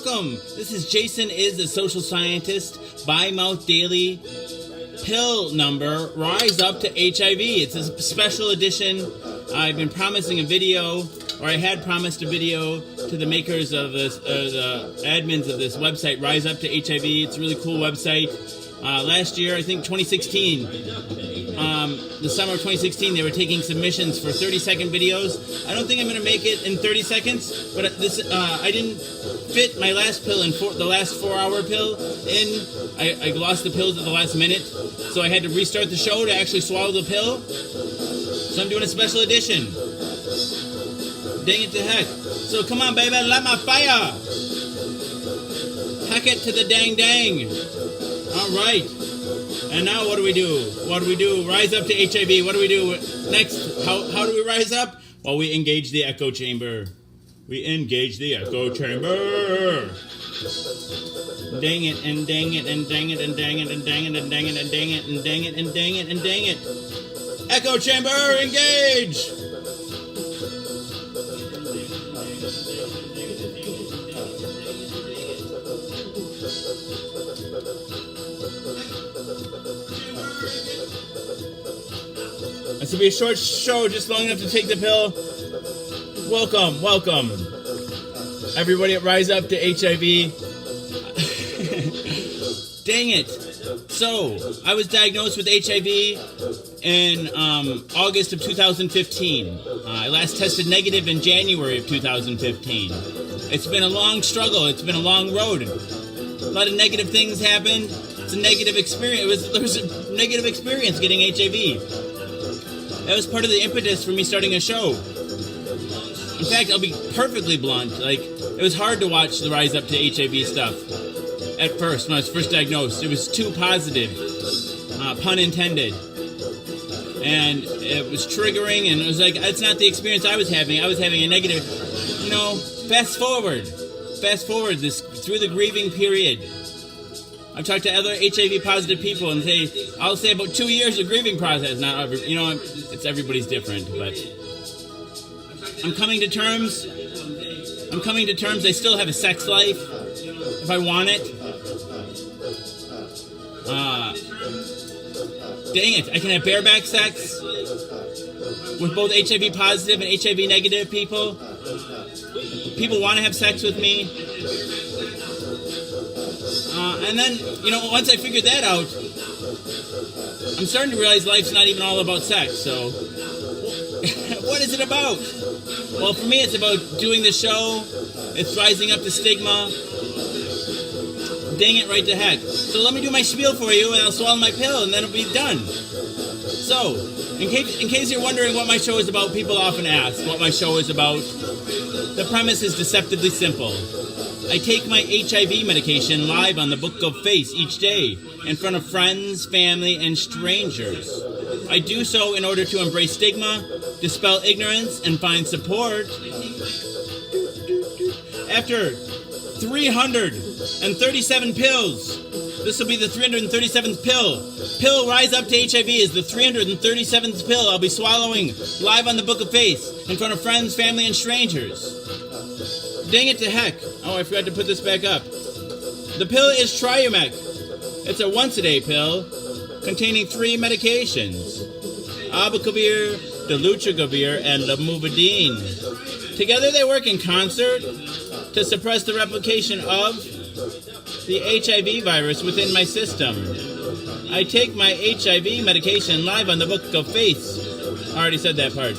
welcome. This is Jason is a social scientist, by mouth daily pill number, rise up to HIV. It's a special edition. I've been promising a video, or I had promised a video to the makers of this, the admins of this website, Rise Up to HIV. It's a really cool website. Last year, I think 2016, the summer of 2016, they were taking submissions for 30-second videos. I don't think I'm going to make it in 30 seconds, but I didn't fit my last pill in the last 4-hour pill in. I lost the pills at the last minute, so I had to restart the show to actually swallow the pill. So I'm doing a special edition. Dang it to heck. So come on, baby, light my fire. Hack it to the dang. All right. And now what do we do? Rise up to HIV. What do we do next? How do we rise up? Well, we engage the echo chamber. Dang it, and dang it, and dang it, and dang it, and dang it, and dang it, and dang it, and dang it, and dang it, and dang it. Echo chamber, engage! This will be a short show, just long enough to take the pill. Welcome. Everybody at Rise Up to HIV. Dang it. So, I was diagnosed with HIV in August of 2015. I last tested negative in January of 2015. It's been a long struggle. It's been a long road. A lot of negative things happened. It's a negative experience. There was a negative experience getting HIV. That was part of the impetus for me starting a show. In fact, I'll be perfectly blunt. It was hard to watch the Rise Up to HIV stuff. At first, when I was first diagnosed, it was too positive, pun intended, and it was triggering, and it was like, it's not the experience I was having. I was having a negative, fast forward through the grieving period. I've talked to other HIV positive people, and I'll say about 2 years of grieving process. Not it's everybody's different, but I'm coming to terms. I still have a sex life if I want it. Dang it, I can have bareback sex with both HIV positive and HIV negative people. People want to have sex with me. And then, once I figured that out, I'm starting to realize life's not even all about sex, so what is it about? Well, for me, it's about doing the show. It's rising up the stigma. Dang it right to heck. So let me do my spiel for you, and I'll swallow my pill, and then it'll be done. So, in case you're wondering what my show is about, people often ask what my show is about. The premise is deceptively simple. I take my HIV medication live on the Book of Face each day in front of friends, family, and strangers. I do so in order to embrace stigma, dispel ignorance, and find support. After 337 pills, this will be the 337th pill. Pill Rise Up to HIV is the 337th pill I'll be swallowing live on the Book of Face in front of friends, family, and strangers. Dang it to heck. Oh, I forgot to put this back up. The pill is Triumec. It's a once-a-day pill containing 3 medications: abacavir, dolutegravir, and lamivudine. Together they work in concert to suppress the replication of the HIV virus within my system. I take my HIV medication live on the Book of Face. I already said that part.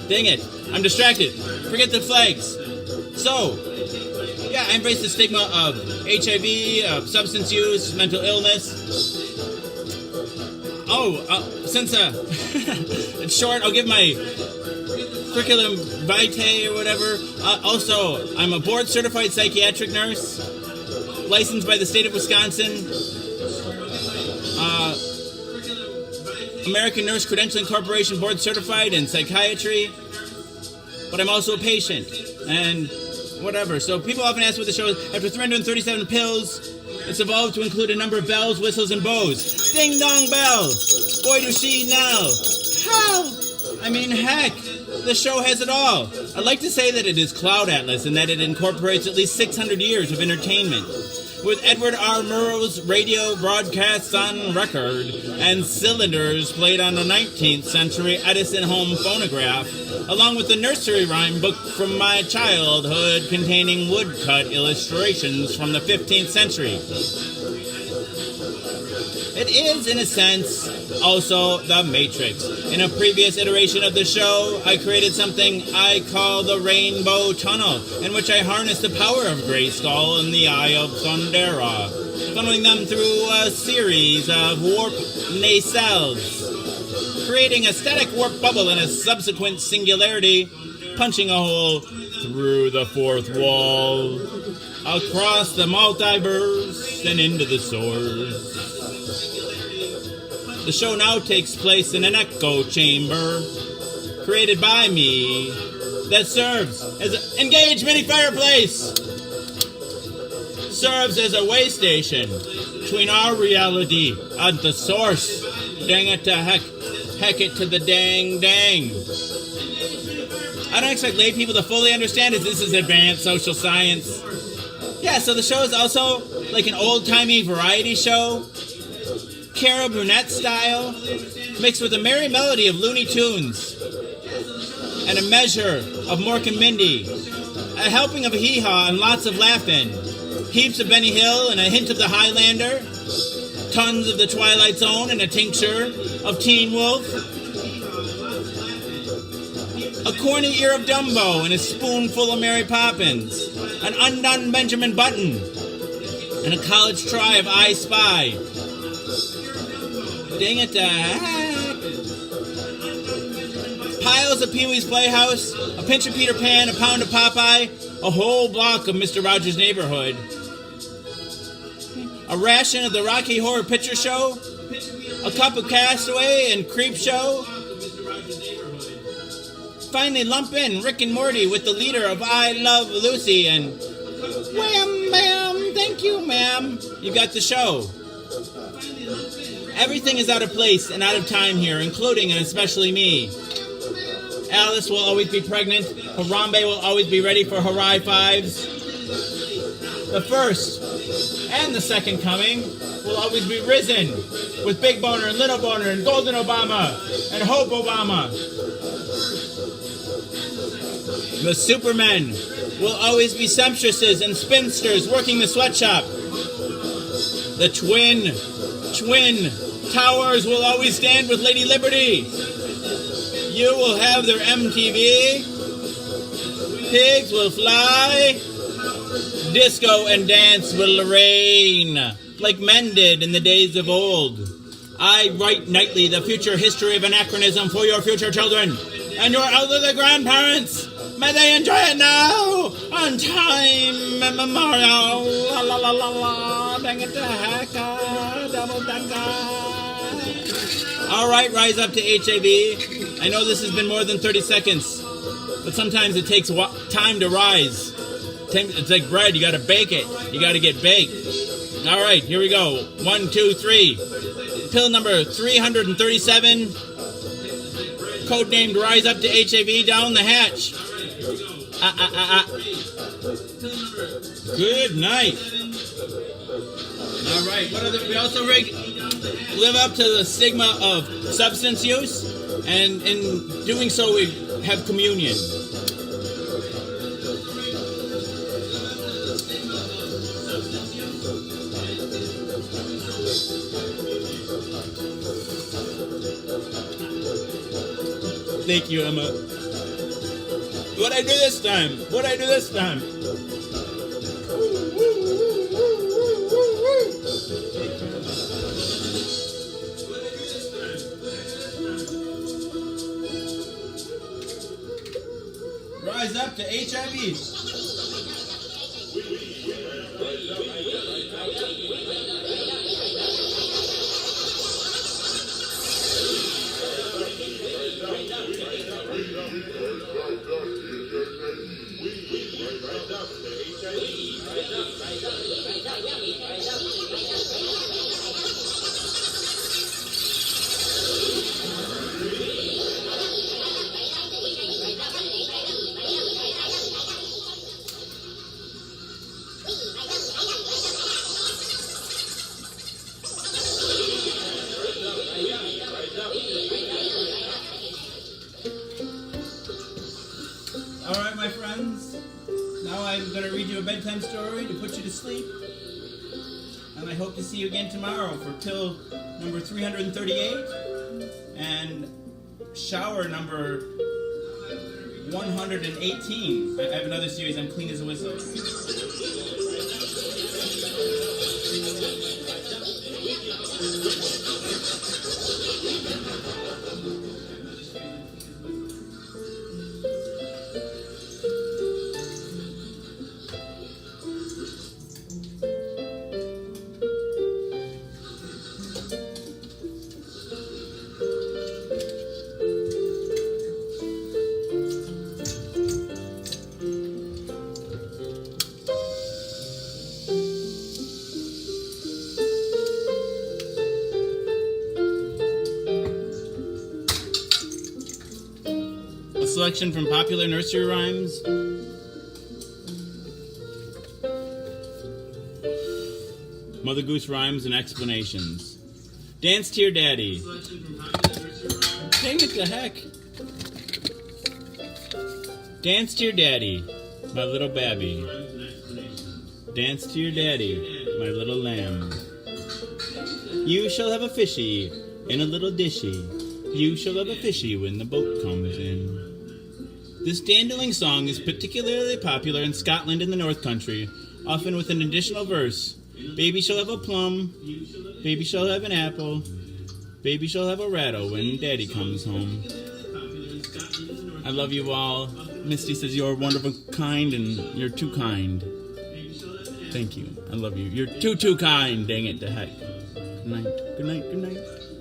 Dang it. I'm distracted. Forget the flags. So, I embrace the stigma of HIV, of substance use, mental illness. Since it's short, I'll give my curriculum vitae or whatever. Also, I'm a board-certified psychiatric nurse, licensed by the state of Wisconsin. American Nurse Credentialing Corporation board-certified in psychiatry. But I'm also a patient, and whatever. So people often ask what the show is. After 337 pills, it's evolved to include a number of bells, whistles, and bows. Ding dong bell! Boy, do she know! How? I mean, heck! The show has it all. I'd like to say that it is Cloud Atlas and that it incorporates at least 600 years of entertainment. With Edward R. Murrow's radio broadcasts on record and cylinders played on the 19th century Edison home phonograph, along with the nursery rhyme book from my childhood containing woodcut illustrations from the 15th century. It is, in a sense, also The Matrix. In a previous iteration of the show, I created something I call the Rainbow Tunnel, in which I harness the power of Grayskull and the Eye of Thundera, funneling them through a series of warp nacelles, creating a static warp bubble and a subsequent singularity, punching a hole through the fourth wall, across the multiverse, and into the source. The show now takes place in an echo chamber created by me that serves as an engaged mini fireplace. Serves as a way station between our reality and the source. Dang it to heck. Heck it to the dang. I don't expect lay people to fully understand it. This is advanced social science. Yeah, so the show is also like an old-timey variety show. Carol Burnett style, mixed with a merry melody of Looney Tunes, and a measure of Mork and Mindy, a helping of a hee-haw and lots of laughing, heaps of Benny Hill and a hint of the Highlander, tons of the Twilight Zone and a tincture of Teen Wolf, a corny ear of Dumbo and a spoonful of Mary Poppins, an undone Benjamin Button, and a college try of I Spy. Dang it to heck. Piles of Pee-wee's Playhouse, a pinch of Peter Pan, a pound of Popeye, a whole block of Mr. Rogers' Neighborhood, a ration of the Rocky Horror Picture Show, a cup of Castaway and Creep Show. Finally lump in Rick and Morty with the leader of I Love Lucy and wham, ma'am, thank you, ma'am. You got the show. Everything is out of place and out of time here, including and especially me. Alice will always be pregnant. Harambe will always be ready for Harai Fives. The first and the second coming will always be risen with Big Boner and Little Boner and Golden Obama and Hope Obama. The Supermen will always be sumptuouses and spinsters working the sweatshop. The twin towers will always stand with Lady Liberty. You will have their MTV. Pigs will fly. Disco and dance will reign, like men did in the days of old. I write nightly the future history of anachronism for your future children and your elderly grandparents. May they enjoy it now, on time immemorial. La la la la la, dang it to heck, double decker. All right, rise up to HAV. I know this has been more than 30 seconds, but sometimes it takes time to rise. It's like bread, you gotta bake it. You gotta get baked. All right, here we go. 1, 2, 3. Pill number 337, codenamed Rise Up to HAV, down the hatch. Good night. All right. We also live up to the stigma of substance use, and in doing so, we have communion. Thank you, Emma. What'd I do this time? Rise up to HIV. Alright, my friends. Now I'm going to read you a bedtime story to put you to sleep. And I hope to see you again tomorrow for pill number 338 and shower number 118. I have another series, I'm clean as a whistle. A selection from popular nursery rhymes. Mother Goose rhymes and explanations. Dance to your daddy. Dang it to heck. Dance to your daddy, my little babby. Dance to your daddy, my little lamb. You shall have a fishy in a little dishy. You shall have a fishy when the boat comes in. This dandling song is particularly popular in Scotland and the North Country, often with an additional verse. Baby shall have a plum, baby shall have an apple, baby shall have a rattle when daddy comes home. I love you all. Misty says you're wonderful, kind, and you're too kind. Thank you. I love you. You're too kind. Dang it to heck. Good night. Good night. Good night.